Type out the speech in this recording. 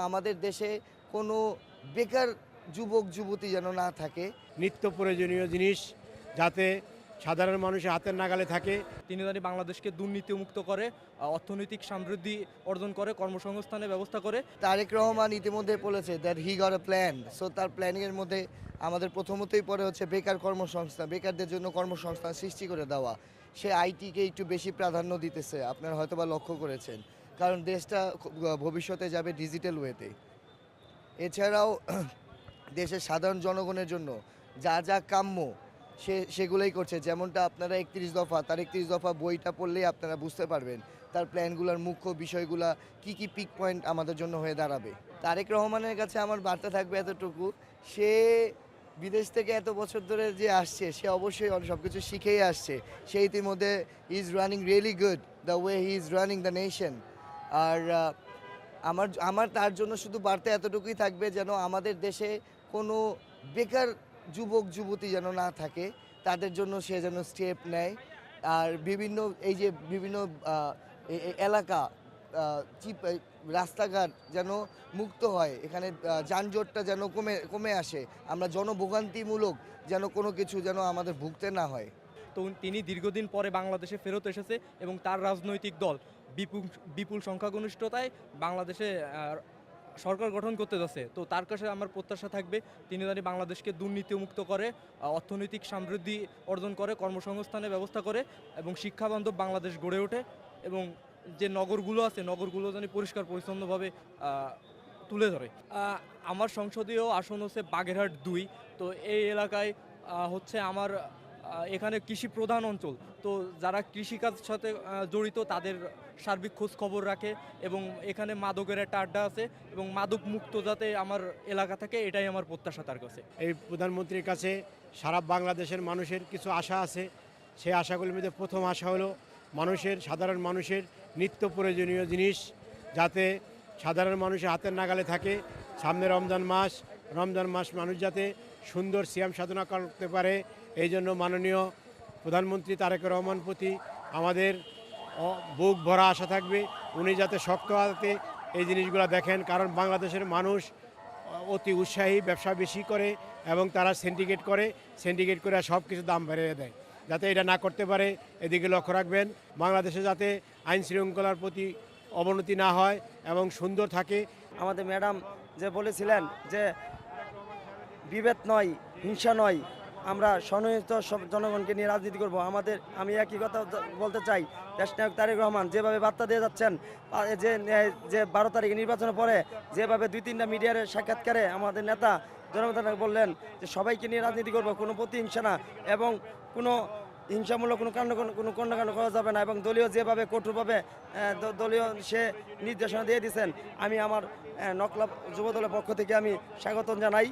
আমাদের দেশে কোনো বেকার যুবক যুবতী যেন না থাকে। নিত্য প্রয়োজনীয় জিনিস যাতে সাধারণ মানুষের হাতের নাগালে থাকে। তিনি জানি বাংলাদেশকে দুর্নীতিমুক্ত করে, অর্থনৈতিক সমৃদ্ধি অর্জন করে, কর্মসংস্থানের ব্যবস্থা করে। তারেক রহমান ইতিমধ্যে বলেছে that he got a plan. So তার প্ল্যানিংয়ের মধ্যে আমাদের প্রথমতই পরে হচ্ছে বেকার কর্মসংস্থান, বেকারদের জন্য কর্মসংস্থান সৃষ্টি করে দেওয়া। সে আইটিকে একটু বেশি প্রাধান্য দিতেছে, আপনারা হয়তোবা লক্ষ্য করেছেন, কারণ দেশটা ভবিষ্যতে যাবে ডিজিটাল ওয়েতে। এছাড়াও দেশের সাধারণ জনগণের জন্য যা যা কাম্য সেগুলোই করছে। যেমনটা আপনারা 31 দফা, তার 31 দফা বইটা পড়লেই আপনারা বুঝতে পারবেন তার প্ল্যানগুলোর মুখ্য বিষয়গুলা কি কি পিক পয়েন্ট আমাদের জন্য হয়ে দাঁড়াবে। তারেক রহমানের কাছে আমার বার্তা থাকবে এতটুকু, সে বিদেশ থেকে এত বছর ধরে যে আসছে, সে অবশ্যই সব কিছু শিখেই আসছে। সে ইতিমধ্যে is running really good the way he is running the nation. আর আমার তার জন্য শুধু বার্তা এতটুকুই থাকবে, যেন আমাদের দেশে কোনো বেকার যুবক যুবতী যেন না থাকে, তাদের জন্য সে যেন স্টেপ নেয়। আর বিভিন্ন এলাকা, রাস্তাঘাট যেন মুক্ত হয়, এখানে যানজটটা যেন কমে আসে, আমরা জনভোগান্তিমূলক যেন কোনো কিছু যেন আমাদের ভুগতে না হয়। তো তিনি দীর্ঘদিন পরে বাংলাদেশে ফেরত এসেছে এবং তার রাজনৈতিক দল বিপুল সংখ্যাগরিষ্ঠতায় বাংলাদেশে সরকার গঠন করতে যাচ্ছে। তো তার কাছে আমার প্রত্যাশা থাকবে তিনি জানি বাংলাদেশকে দুর্নীতিমুক্ত করে, অর্থনৈতিক সমৃদ্ধি অর্জন করে, কর্মসংস্থানের ব্যবস্থা করে এবং শিক্ষাবান্ধব বাংলাদেশ গড়ে ওঠে এবং যে নগরগুলো আছে নগরগুলো যেন পরিষ্কার পরিচ্ছন্নভাবে তুলে ধরে। আমার সংসদীয় আসন হচ্ছে বাগেরহাট 2। তো এই এলাকায় হচ্ছে আমার এখানে কৃষি প্রধান অঞ্চল। তো যারা কৃষিকাজ সাথে জড়িত তাদের সার্বিক খোঁজ খবর রাখে এবং এখানে মাদকের একটা আড্ডা আছে এবং মাদক মুক্ত যাতে আমার এলাকা থাকে, এটাই আমার প্রত্যাশা তার কাছে। এই প্রধানমন্ত্রীর কাছে সারা বাংলাদেশের মানুষের কিছু আশা আছে। সেই আশাগুলির মধ্যে প্রথম আশা হলো সাধারণ মানুষের নিত্য প্রয়োজনীয় জিনিস যাতে সাধারণ মানুষের হাতের নাগালে থাকে। সামনে রমজান মাস মানুষ যাতে সুন্দর সিয়াম সাধনা করতে পারে, এই জন্য মাননীয় প্রধানমন্ত্রী তারেক রহমান প্রতি আমাদের বুক ভরা আশা থাকবে। উনি যাতে শক্ত হাতে এই জিনিসগুলো দেখেন, কারণ বাংলাদেশের মানুষ অতি উৎসাহী, ব্যবসা বেশি করে এবং তারা সিন্ডিকেট করে সব কিছু দাম বাড়িয়ে দেয়। যাতে এটা না করতে পারে এদিকে লক্ষ্য রাখবেন। বাংলাদেশে যাতে আইন শৃঙ্খলার প্রতি অবনতি না হয় এবং সুন্দর থাকে। আমাদের ম্যাডাম যে বলেছিলেন যে বিভেদ নয়, হিংসা নয়, আমরা সম্মিলিত সব জনগণকে নিয়ে রাজনীতি করব। আমি একই কথা বলতে চাই, দেশনায়ক তারেক রহমান যেভাবে বার্তা দিয়ে যাচ্ছেন, যে 12 তারিখে নির্বাচনের পরে যেভাবে 2-3টা মিডিয়ার সাক্ষাৎকারে আমাদের নেতা জনগণকে বললেন যে সবাইকে নিয়ে রাজনীতি করব, কোনো প্রতিহিংসা না এবং কোনো হিংসামূলক কোনো কর্মকাণ্ড করা যাবে না এবং দলীয় যেভাবে কঠোরভাবে দলীয় সে নির্দেশনা দিয়ে দিয়েছেন, আমি আমার নকলা যুবদলের পক্ষ থেকে আমি স্বাগতম জানাই।